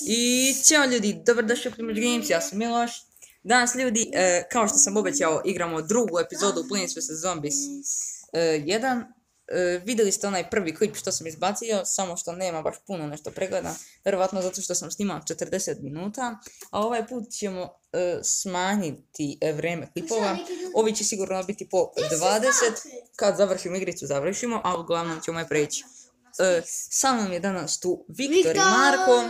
I ćao ljudi, dobrodošli u Primož Games, ja sam Miloš. Danas ljudi, kao što sam obećao, igramo drugu epizodu Plants vs Zombies 1. Vidjeli ste onaj prvi klip što sam izbacio, samo što nema baš puno nešto pregleda, vjerovatno zato što sam snimao 40 minuta, a ovaj put ćemo smanjiti vrijeme klipova. Ovi će sigurno biti po 20, kad završimo igricu završimo, a uglavnom ćemo je preći. Sa mnom je danas tu Viktor i Marko,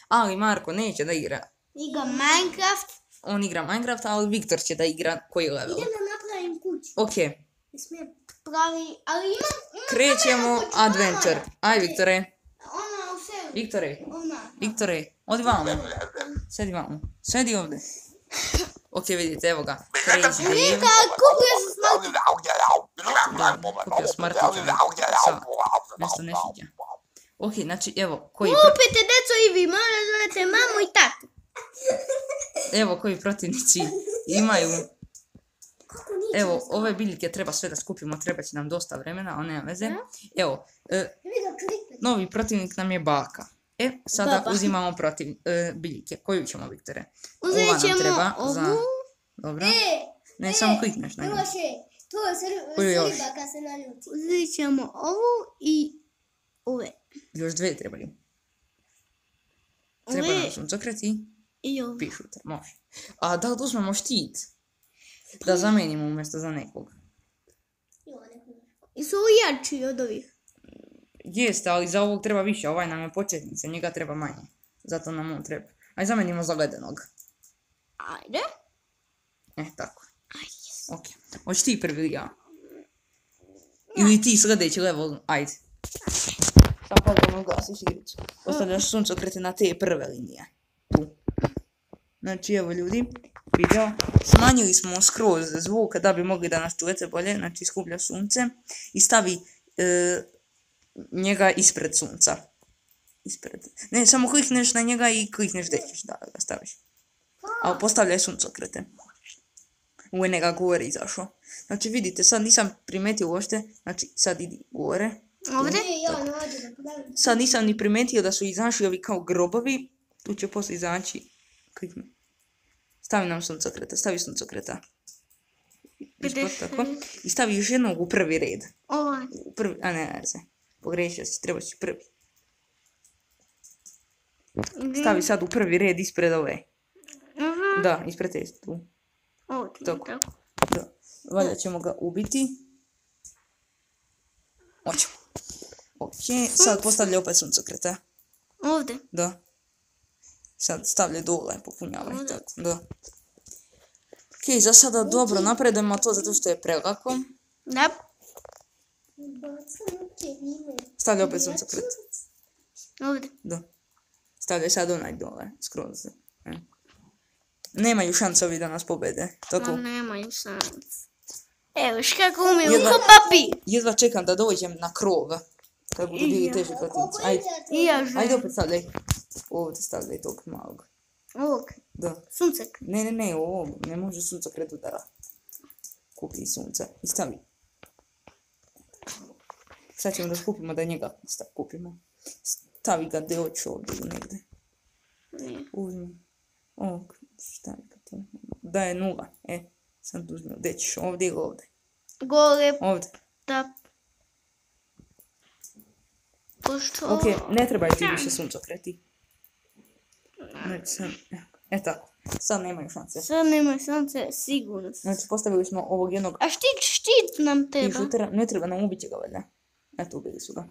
ali Marko neće da igra. Igra Minecraft. On igra Minecraft, ali Viktor će da igra koji level. Idem da napravim kuću. Ok. Ne smijem pravi, ali imam Krećemo adventure. Aj Viktore. Ona u selu. Viktore. Ona. Viktore, odi vamo. Sedi vamo. Sedi ovdje. Ok, vidite, evo ga. Crazy Dave. Vika, kupio sam smrti. Kupio smrtića. Sa, nešto ne sviđa. Ok, znači, evo, Kupite, deco, i vi možda zovete mamu i tatu. Evo koji protivnici imaju. Evo, ove biljke treba sve da skupimo, treba će nam dosta vremena, ali nema veze. Evo, novi protivnik nam je baka. Sada uzimamo biljke. Koju ćemo, Viktore? Uzet ćemo ovu. Dobro. Ne, samo klikneš na nju. To je riba kad se naljuti. Uzet ćemo ovu i ove. Još dve trebaju. Treba nam suncokreti. I ovu. Pišu te, može. A da li uzmemo štit? Da zamenimo umjesto za nekog. I su jači od ovih. Jeste, ali za ovog treba više, ovaj nam je početnica, njega treba manje. Zato nam on treba. Ajde zamenimo za ledenog. Ajde. Tako. Ajde. Ok. Hoći ti prvi ili ja? Ili ti sljedeći level, ajde. Samo pogledamo ugasiš igricu. Postavljaš suncokrete na te prve linije. Tu. Znači evo ljudi, video. Smanjili smo skroz zvuk da bi mogli da nas čujete bolje. Znači skuplja sunce i stavi njega ispred sunca. Ne, samo klikneš na njega i klikneš gdje ćeš da ga staviš. Ali postavljaj suncokrete. Ovo njega gore izašao. Znači vidite, sad nisam primetio uopšte. Znači sad idi gore. Ovdje? Sad nisam ni primetio da su izašli ovi kao grobovi. Tu će poslije izaći. Klikni. Stavi nam suncokreta, stavi suncokreta. Ispod tako. I stavi još jednog u prvi red. U prvi, a ne se. Pogrešio si, treba si prvi. Stavi sad u prvi red ispred ove. Da, ispred te tu. Tako. Da. Valjda ćemo ga ubiti. Hoćemo. Ok, sad postavlja opet suncokreta. Ovdje? Da. Sad stavlja dole, popunjavaj tako, da. Ok, za sada dobro napredujemo to zato što je prelako. Da. Stavlja opet suncokret. Ovdje? Da. Stavlja sad onaj dole, skroz. Nemaju šancovi da nas pobede, tako? Nemaju šans. Evo kako umiju ko papir. Jedva čekam da dođem na krov. Kad budu bili teži protivnici. Ajde. Ajde opet stavljaj. Ovdje stavljaj tog malog. Ovog? Da. Suncek? Ne, ovog. Ne može suncokret udara. Kupi sunca. I stavi. Sad ćemo da skupimo da njega kupimo. Stavi ga gdje hoću ovdje ili negdje. Uzmi. Stavi ga to. Da je 0. Sad uzmi. Gdje ćeš? Ovdje ili ovdje? Gore. Ovdje. Da. Ok, ne trebaju ti više suncokreti. Znači, tako. Sad nemaju šanse. Sad nemaju šanse, sigurno. Znači, postavili smo ovog jednog... A štit nam treba. Ne treba nam, ubit će ga valjda. Eto, ubili su ga.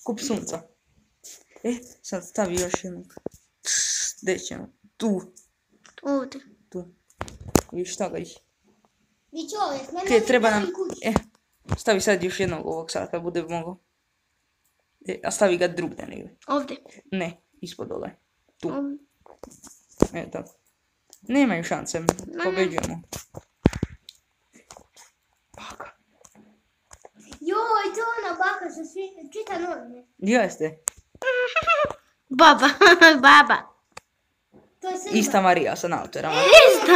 Kupi sunca. Sad stavi još jednog. Gdje ćemo? Tu. Ovdje. Tu. Viš šta ga ići. Vi čovjek, Ok, treba nam... Stavi sad još jednog ovog sad kad bude mogao. A stavi ga drugdje negdje. Ovdje? Ne, ispod dole. Tu. Tako. Nemaju šanse, pobeđujemo. Baka. Joj, to ona baka sa čita novine. Jeste. Baba. Ista Marija sa naočarama. Ista.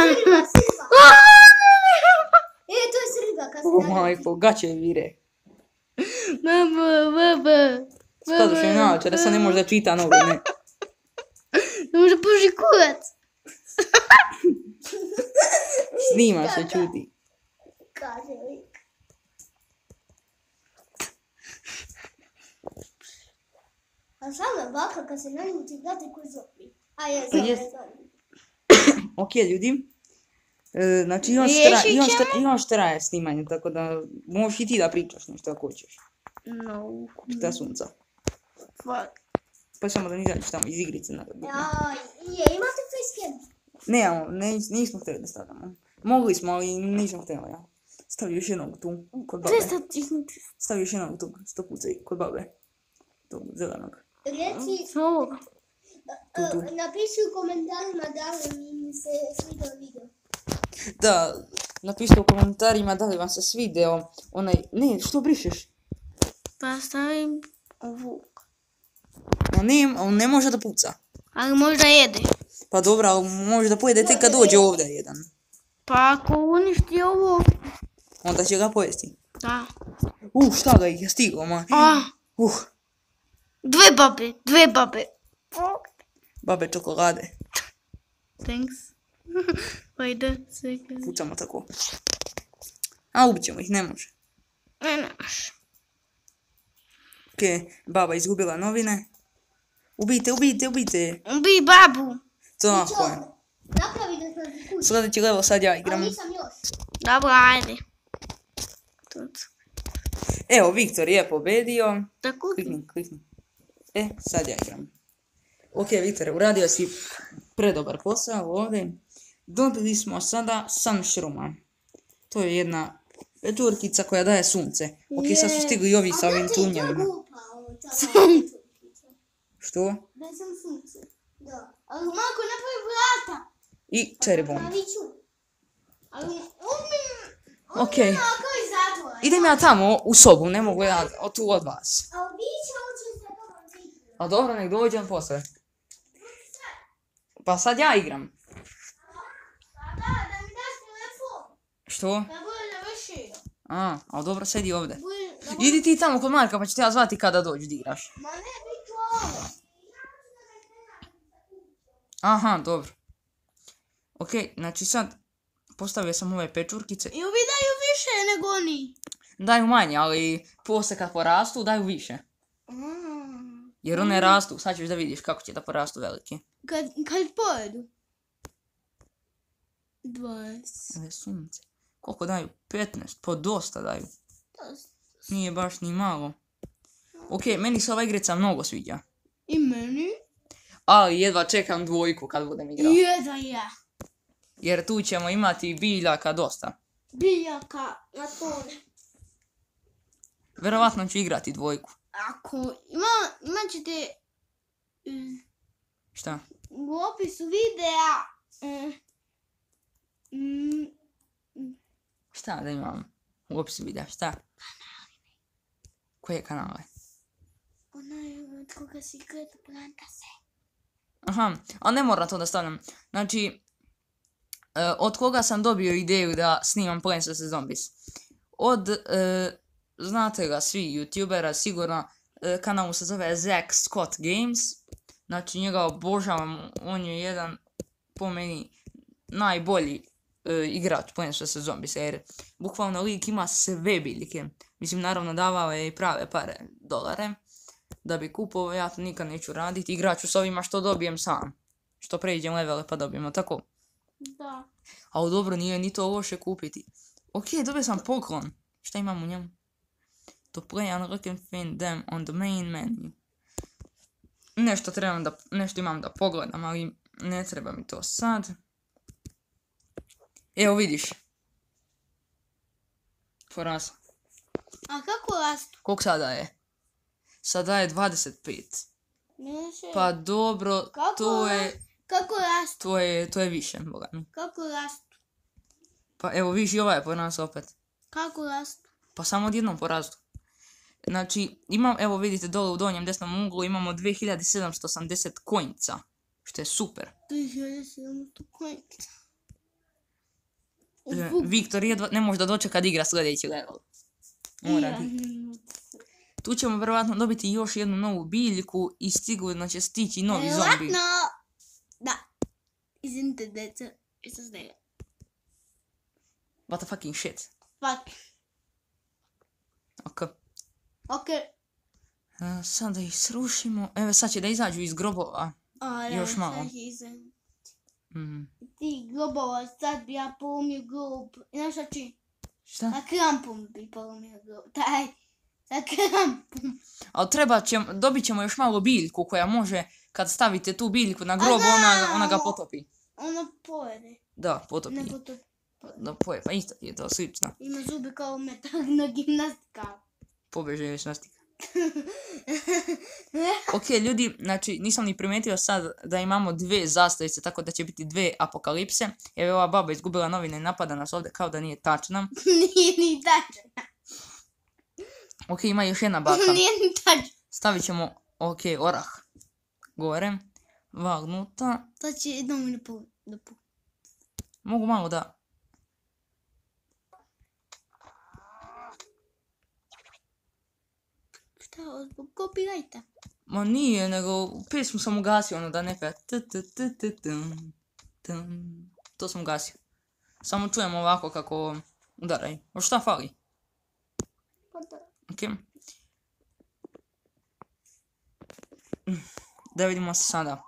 To je sriba. Majko, gaće vire. Baba. Skado što je naočara, sad ne može da čita novine. može puši kurac. Snima se, čuti. Kaže lik. A sama baka kad se naljuti gledaj koji zombi. A je zombi. Ok, ljudi. Znači, još traje snimanje, tako da možeš i ti da pričaš nešto ako hoćeš. No. Šta sunca. Fuck. Pa samo da izađeš tamo iz igrice. Imate facecam? Nemamo, nismo htjeli da stavljamo. Mogli smo, ali nisam htjela ja. Stavi još jednog tu, kod babe. Stavi još jednog tu, 100 puta kod babe. Tog zelenog. Reci, napiši u komentarima da li mi se svidio video. Da, napišite u komentarima da li vam se svidio onaj... Ne, što brišeš? Pa stavim ovu. On ne može da puca. Ali možda jede. Pa dobro, ali može da pojede tek kad dođe ovdje jedan. Pa ako uništi ovo... Onda će ga pojesti. Da. Šta ga ih je stiglo, ma. Dve babe. Babe čokolade. Thanks. Ajde, sekaj. Pucamo tako. A ubit ćemo ih, ne može. Ne može. Ok, baba izgubila novine. Ubijte. Ubij babu. Tako je. Napravi da sam kući. Sljedeći level sad ja igram. Ali nisam još. Dobro, ajde. Evo, Viktor je pobedio. Tako? Klikni. Sad ja igram. Ok, Viktor, uradio si predobar posao ovdje. Dobili smo sada sunshrooma. To je jedna pečurkica koja daje sunce. Ok, sad su stigli i ovi sa ovim tunjevima. Što? Da sam sunce. Da. Ali Marko napravi vrata. I cherry bomb. Ali Ok. Idem ja tamo u sobu, ne mogu ja tu od vas. A dobro, nek dođem posle. Pa sad ja igram. Da mi daš telefon. Što? Da bude završio. A dobro, sedi ovdje. Idi ti tamo kod Marka pa ću te ja zvati kada dođu da igraš. Ma ne, bit ću ovo. Aha, dobro. Ok, znači sad postavio sam ove pečurkice. I ovi daju više nego oni. Daju manje, ali poslije kad porastu daju više. Jer one rastu, sad ćeš da vidiš kako će da porastu veliki. Kad pojedu? 20. Ove sunce. Koliko daju? 15, po dosta daju. Nije baš ni malo. Ok, meni se ova igrica mnogo sviđa. I meni? Ali jedva čekam dvojku kad budem igrao. Jedva ja. Jer tu ćemo imati biljaka dosta. Biljaka na tone. Verovatno ću igrati dvojku. Ako imat ćete Šta? u opisu videa Šta da imam u opisu videa, šta? Koje kanale? onaj od koga si gleda planta se. Aha, a ne moram to da stavljam. Znači, od koga sam dobio ideju da snimam Plants vs. Zombies? Od, znate ga svi youtubera, sigurno, kanal se zove Zack Scott Games. Znači, njega obožavam, on je jedan, po meni, najbolji igrač Plants vs. Zombies, jer bukvalno lik ima sve biljke. Mislim, naravno davao je i prave pare, dolare, da bi kupovao, ja to nikad neću raditi, igraću s ovima što dobijem sam. Što pređem levele pa dobijemo, tako? Da. Ali dobro, nije ni to loše kupiti. Ok, dobio sam poklon. Šta imam u njemu? To play and look and find them on the main menu. Nešto imam da pogledam, ali ne treba mi to sad. Evo vidiš. Poraz. A kako rastu? Koliko sada je? Sada je 25. Pa dobro, to je... Kako rastu? To je više, boga mi. Kako rastu? Pa evo vidiš i ovaj je poraz opet. Kako rastu? Pa samo odjednom porastu. Znači, evo vidite dole u donjem desnom uglu imamo 2780 coinca. Što je super. 2700 coinca. Viktor ne može da dočeka da igra sljedeći level. Tu ćemo vjerovatno dobiti još jednu novu biljku i sigurno će stići novi zombi. iz interneta. Što snega. What the fucking shit. Fuck. Ok. Ok. Sad da ih srušimo. Evo sad će da izađu iz grobova. Još malo. Mhm. Ti grobova, sad bi ja polomio grob. I znaš šta čini? Šta? Sa krampom bi polomio grob. Taj. Sa krampom. Ali dobit ćemo još malo biljku koja može, kad stavite tu biljku na grob, ona ga potopi. Ona pojede. Da, potopi. Ne potopi. Da, poje, pa isto ti je to slično. Ima zube kao metalna gimnastika. Pobeže još nastika. Ok, ljudi, znači nisam ni primijetio sad da imamo 2 zastavice, tako da će biti 2 apokalipse. Evo ova baba izgubila novine i napada nas ovdje kao da nije tačna. Nije ni tačna. Ok, ima još jedna baka. Nije ni tačna. Stavit ćemo, ok, orah. Gore. Vagnuta. To će jednom i da pu. Mogu malo da... Šta, zbog copyrighta? Ma nije, nego pesmu sam ugasio, ono da ne peva. To sam ugasio. Samo čujem ovako kako udaraju. O šta fali? Ok. Da vidimo se sada.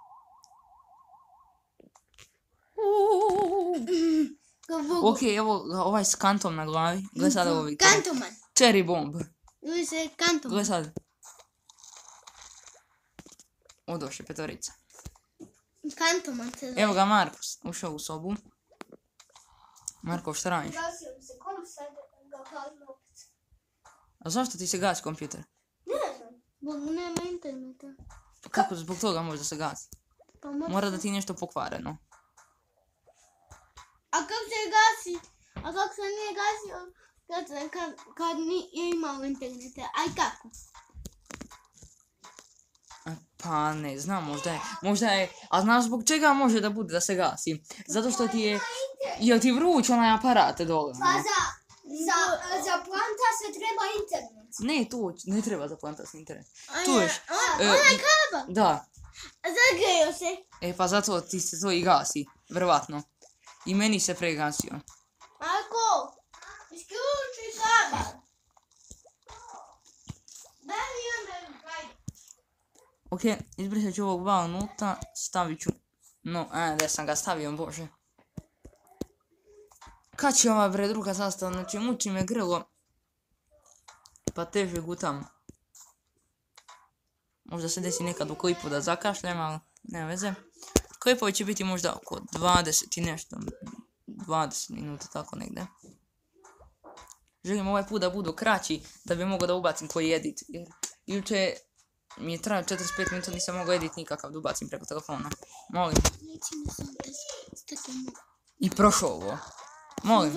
Ok, evo ovaj s kantom na glavi. Gle sada ovo Viktor. Kantoman. Cherry bomb. Ili se kantoman. Gle sad. Odoše petorica. Kantoman se zove. Evo ga Markus, ušao u sobu. Marko, šta radiš? Gasio mi se kom sad ga gazim opet. A zašto ti se gasi kompjuter? Ne znam. Zbog nema interneta. Pa kako zbog toga može da se gasi? Pa možda... Mora da ti je nešto pokvareno. A kako se gasi? A kako se nije gasio kad nije imao interneta? Aj kako? Pa ne znam, možda je, a znaš zbog čega može da bude da se gasi? Zato što ti je, jel ti vruć onaj aparat dole? Pa za planta se treba internet. Ne, tu ne treba za planta se internet. Tu Ona još. je kaba. Da. Zagrejo se. Pa zato ti se to i gasi, vjerovatno. I meni se pregasio. Marko, isključi kabel. Daj mi onda kaj. Ok, izbrisat ću ovog Vagnuta, stavit ću... No, gdje sam ga stavio, bože. Kad će ova bre druga sastava, znači muči me grlo. Pa teže gutam. Možda se desi nekad u klipu da zakašljem, ali nema veze. Klipovi će biti možda oko 20 i nešto. 20 minuta, tako negdje. Želim ovaj put da budu kraći, da bi mogao da ubacim koji edit. Jer juče mi je trajao 45 minuta, nisam mogao edit nikakav da ubacim preko telefona. Molim. I prošao ovo. Molim.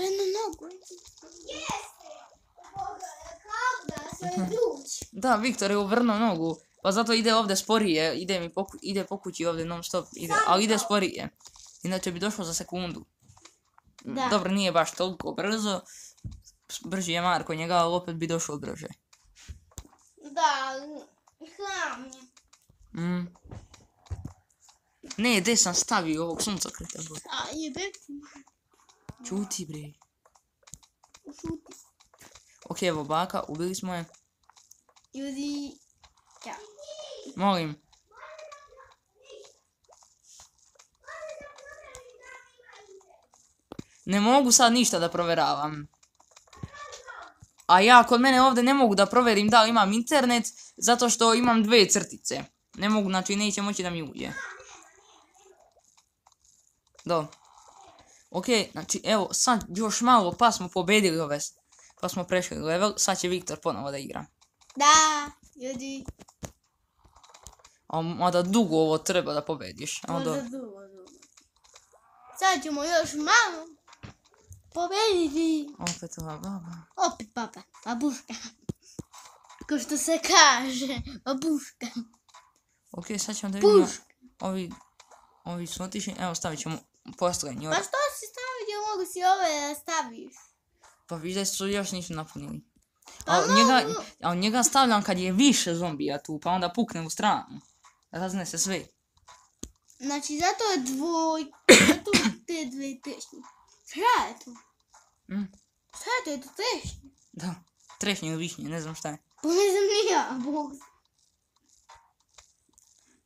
Da, Viktor je uvrnuo nogu. Pa zato ide ovdje sporije, ide po kući ovdje non stop, ali ide sporije. Inače bi došlo za sekundu. Da. Dobro, nije baš toliko brzo. Brži je Marko njega, ali opet bi došlo brže. Da, hram je. Ne, gdje sam stavio ovog suncokreta? A jebe ti. Čuti bre. Šuti. Ok, evo baka, ubili smo je. Ljudi, ja. Molim. Ne mogu sad ništa da provjeravam. A ja kod mene ovdje ne mogu da provjerim da li imam internet, zato što imam 2 crtice. Ne mogu, znači neće moći da mi uđe. Do. Ok, znači evo sad još malo pa smo pobedili ove, pa smo prešli level, sad će Viktor ponovo da igra. Da, ljudi. A mada dugo ovo treba da pobediš. Možda dugo. Sad ćemo još malo pobediti. Opet ova baba. Opet baba, babuška. Ko što se kaže, babuška. Ok, sad ćemo da vidimo. Ovi su otišli, evo stavit ćemo poslednji. Pa što si stavio, mogu si ove da staviš? Pa viš da su još nisu napunili. A njega stavljam kad je više zombija tu, pa onda pukne u stranu. Razne se sve. Znači, zato je zato te dve trešnje. Šta je to? Šta je to? Je to trešnje? Da, trešnje ili višnje, ne znam šta je. Pa ne znam ni ja, bog.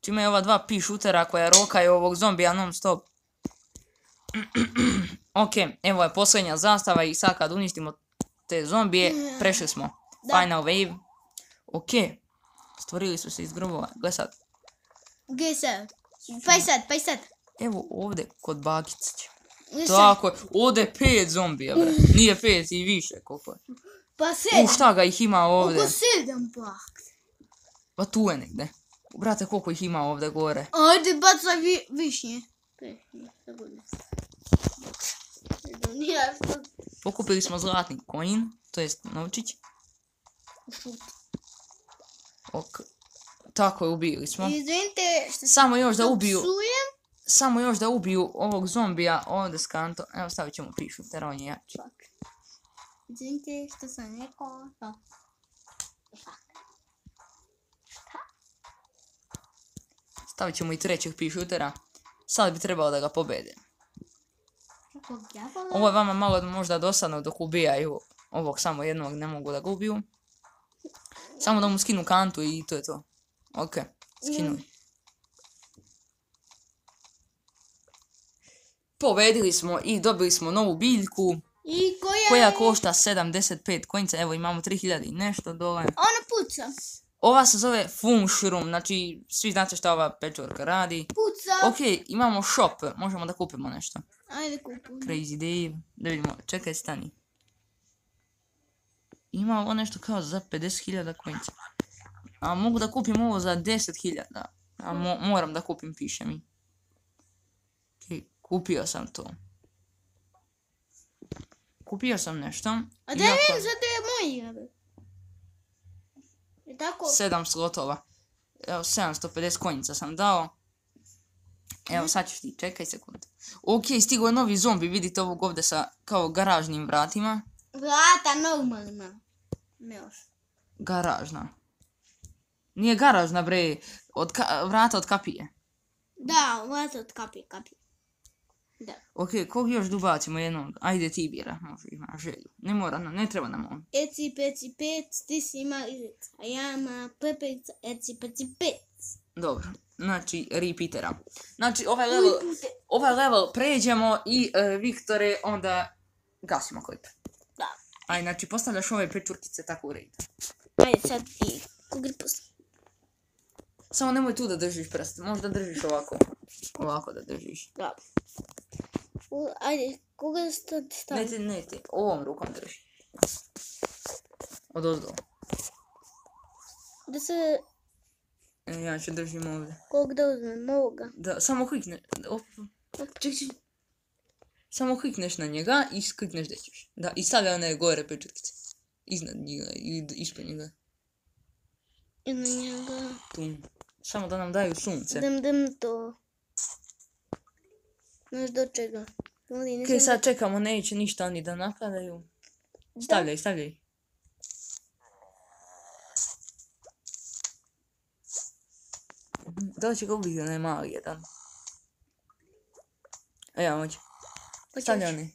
Čime je ova dva pi šutera koja rokaju ovog zombija non stop. Ok, evo je posljednja zastava i sad kad uništimo te zombije, prešli smo. Da. Final wave. Ok, stvorili su se iz grobova. Gle sad. Gdje sad? Pa i sad. Evo ovdje kod bakice će. Gdje sad? Tako je, ovdje je 5 zombija, bre. Nije 5 i više, koliko je. Pa 7. Šta ga ih ima ovdje? Oko 7 pak. Pa tu je negdje. Brate, koliko ih ima ovdje gore? Ajde, bacaj višnje. Pokupili smo zlatni coin, to jest novčić. Ok. Tako je, ubili smo. Izvinite što Samo još da ubiju, psujem. samo još da ubiju ovog zombija ovdje s kanto. Evo stavit ćemo pišu, jer on je jači. Izvinite što sam rekao to. Stavit ćemo i trećeg pišutera. Sad bi trebalo da ga pobede. Ovo je vama malo možda dosadno dok ubijaju ovog samo jednog, ne mogu da ga ubiju. Samo da mu skinu kantu i to je to. Ok, skinuli. Pobedili smo i dobili smo novu biljku. I koja košta 75 koinca. Evo imamo 3000 i nešto dole. Ona puca. Ova se zove Funshroom, znači svi znate šta ova pečurka radi. Puca. Ok, imamo shop, možemo da kupimo nešto. Ajde kupimo. Crazy Dave, da vidimo, čekaj stani. Ima ovo nešto kao za 50.000 koinca. A mogu da kupim ovo za 10.000. A moram da kupim, piše mi. Ok, kupio sam to. Kupio sam nešto. A da vidim, zato je moj igrabe. Je tako? 7 slotova. Evo, 750 koinca sam dao. Evo, sad ćeš ti, čekaj sekundu. Ok, stigo je novi zombi, vidite ovog ovdje sa kao garažnim vratima. Vrata normalna. Ne još. Garažna. Nije garažna, bre. Vrata od kapije. Da, vrata od kapije. Da. Ok, kog još dubacimo jednog? Ajde ti bira, može ima želju. Ne mora nam, ne treba nam on. Eci, peci, pec, ti si ima izec. A ja ima peperica, eci, peci, pec. Dobro, znači repeatera. Znači ovaj level pređemo i Viktore onda gasimo klip. Da. Aj, znači postavljaš ove pečurkice tako u red. Ajde sad ti kugri pusti. Samo nemoj tu da držiš prst, možda držiš ovako. Ovako da držiš. Da. Ajde, koga stavi? Ne ti, ovom rukom drži. Odozdo. Da se... Ja ću držim ovdje. Kog da uzmem ovoga? Da, samo klikneš. Čekaj. Samo klikneš na njega i klikneš gdje ćeš. Da, i stavlja one gore pečurkice. Iznad njega i ispred njega. I na njega... Tu. Samo da nam daju sunce. Dem to. Znaš do čega? Ok, sad čekamo, neće ništa oni da napadaju. Stavljaj. Da li će ga ubiti onaj mali jedan? A ja moći. Stavljaj onaj.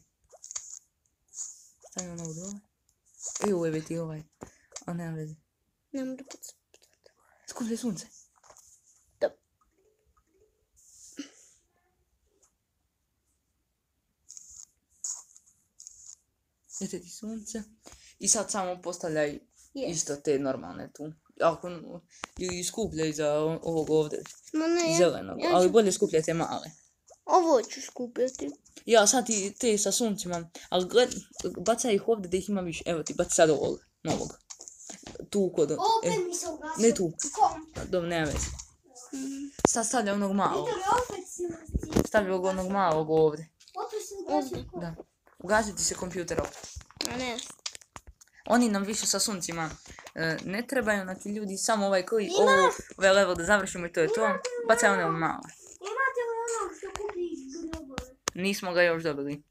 Stavljaj onog dole. Evo je ti ovaj. A nema veze. Ne mogu pucati. Skupljaj sunce. Da. Jete ti sunce. I sad samo postavljaj isto te normalne tu. Ili skupljaj za ovog ovdje. Zelenog. Ali bolje skupljajte male. Ovo ću skupljati. Ja, sad ti te sa suncima. Ali bacaj ih ovdje da ih ima više. Evo ti, baci sad ovog. Novog. Tu kod... Opet mi se ugasio. Ne tu. Dobro, nema veze. Sad stavlja onog malog. Stavlja onog malog ovdje. Opet se ugasio. Da. Ugasiti se kompjuter opet. A ne. Oni nam više sa suncima ne trebaju, znači ljudi, samo ovaj ovaj level da završimo i to je to. Bacaj one male. Imate li ono što kupiš grobove? Nismo ga još dobili.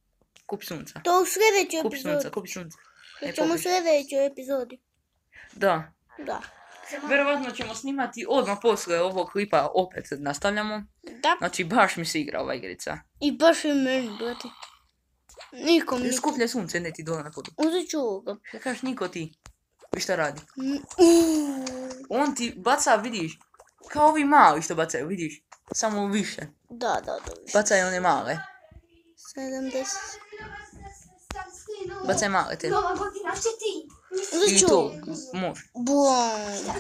Kupi sunca. To u sljedećoj epizodi. Kupi sunca. To ćemo u sljedećoj epizodi. Da. Da. Vjerovatno ćemo snimati odmah poslije ovog klipa, opet nastavljamo. Da. Znači, baš mi se igra ova igrica. I baš je meni, brate. Nikom. Skuplje sunce, ne ti dole na podu. Uzet ću ovoga. Šta kažeš, niko ti? Vi šta radi? Uuuu. On ti baca, vidiš, kao ovi mali što bacaju, vidiš? Samo više. Da. Bacaju one male. 70. Bacaj male te. Nova godina će ti. Uzet I ću to, ovoga. može. Bum.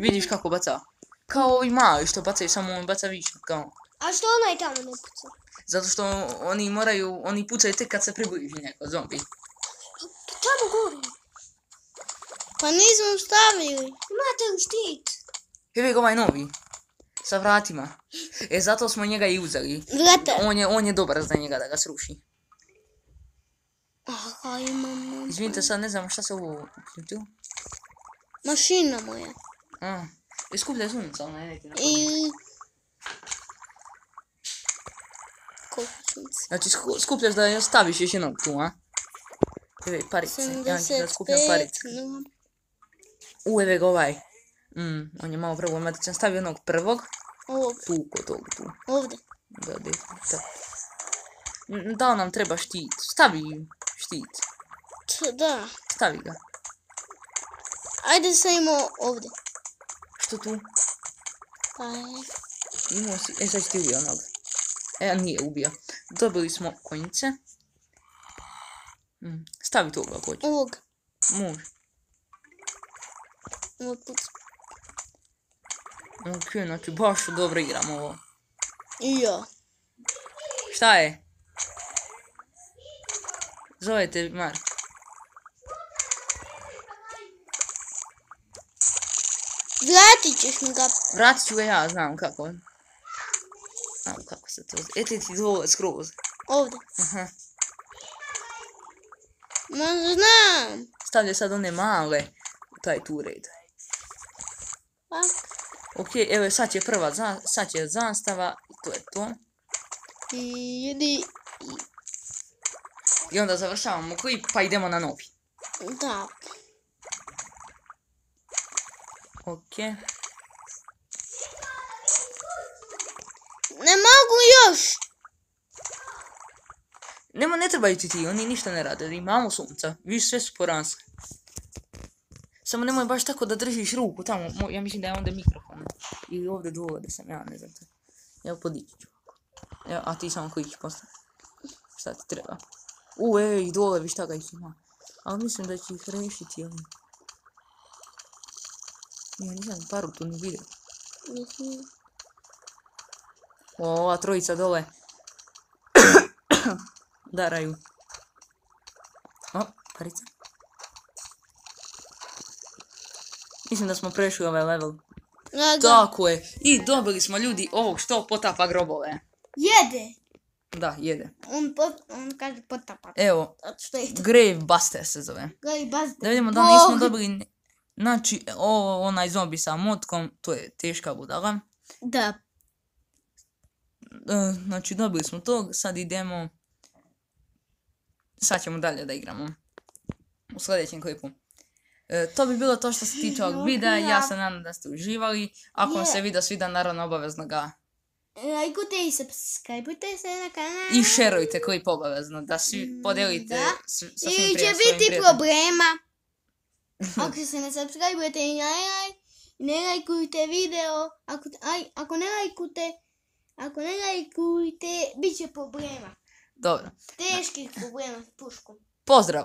Vidiš kako baca. Kao ovi mali što bacaju, samo on baca više. Kao. A što onaj tamo ne puca? Zato što oni pucaju tek kad se približi neko zombi. Tamo gori. Pa nismo stavili. Imate li štit? Evo ga ovaj novi. Sa vratima. Zato smo njega i uzeli. Vrata. On je dobar za njega da ga sruši. Aha, imam. Izvinite, sad ne znam šta se ovo uključilo. Mašina moja. Je skuplja sunca, ona je neki na I... Koliko sunce? Znači skupljaš da je staviš još jednog tu, a? Evo parice, ja ću da skupljam 75. parice. No. Evo ga ovaj. On je malo problematičan, stavi jednog prvog. Ovog. Tu, kod tog, tu. Ovdje. Da nam treba štit, stavi štit, Da. stavi ga. Ajde stavimo ovdje. Što tu? Pa je. Imao si, sad si ti ubio onog. Nije ubio. Dobili smo konjice. Stavi to ako hoće. Ovog. Može. Ovog put. Ok, znači baš dobro igramo ovo. I ja. Šta je? Zovete Mark. Vratit ćeš mi ga. Vratit ću ga ja, znam kako. Znam kako se to... Eti ti dole skroz. Ovdje. Aha. Ma znam. Stavlja sad one male u taj tu red. Pa. Ok, evo sad će sad će zastava i to je to. I idi. I onda završavamo klip pa idemo na novi. Da. Ok. Ne mogu još. Ne trebaju ti, oni ništa ne rade, imamo sunca, viš sve su porasle. Samo nemoj baš tako da držiš ruku tamo, ja mislim da je onda mikrofon. Ili ovdje dole da sam, ja ne znam to. Evo podići ću. Evo, a ti samo kliči postavi. Šta ti treba? Ej, dole viš šta ga ih ima. Ali mislim da će ih rešiti oni. Ja nisam paru tu ni vidio. Ova trojica dole. Daraju. O, parica. Mislim da smo prešli ovaj level. Tako je. I dobili smo ljudi ovog što potapa grobove. Jede. Da, jede. On kaže potapa. Evo, Što je to? Grave Buster se zove. Gledaj, bazda. Da vidimo da nismo dobili... Znači, onaj zombi sa motkom, to je teška budala. Da. Znači, dobili smo to, sad idemo... Sad ćemo dalje da igramo. U sljedećem klipu. To bi bilo to što se tiče ovog videa, ja se nadam da ste uživali. Ako vam se video svida, naravno obavezno ga... Lajkujte i subscribeujte se na kanal. I šerujte klip obavezno, da svi podelite sa svim Ili će svojim biti prijateljima. problema. Ako se ne subscribeujete i ne lajkujte video, ako ne lajkujte, bit će problema. Dobro, Teških problema s puškom. pozdrav!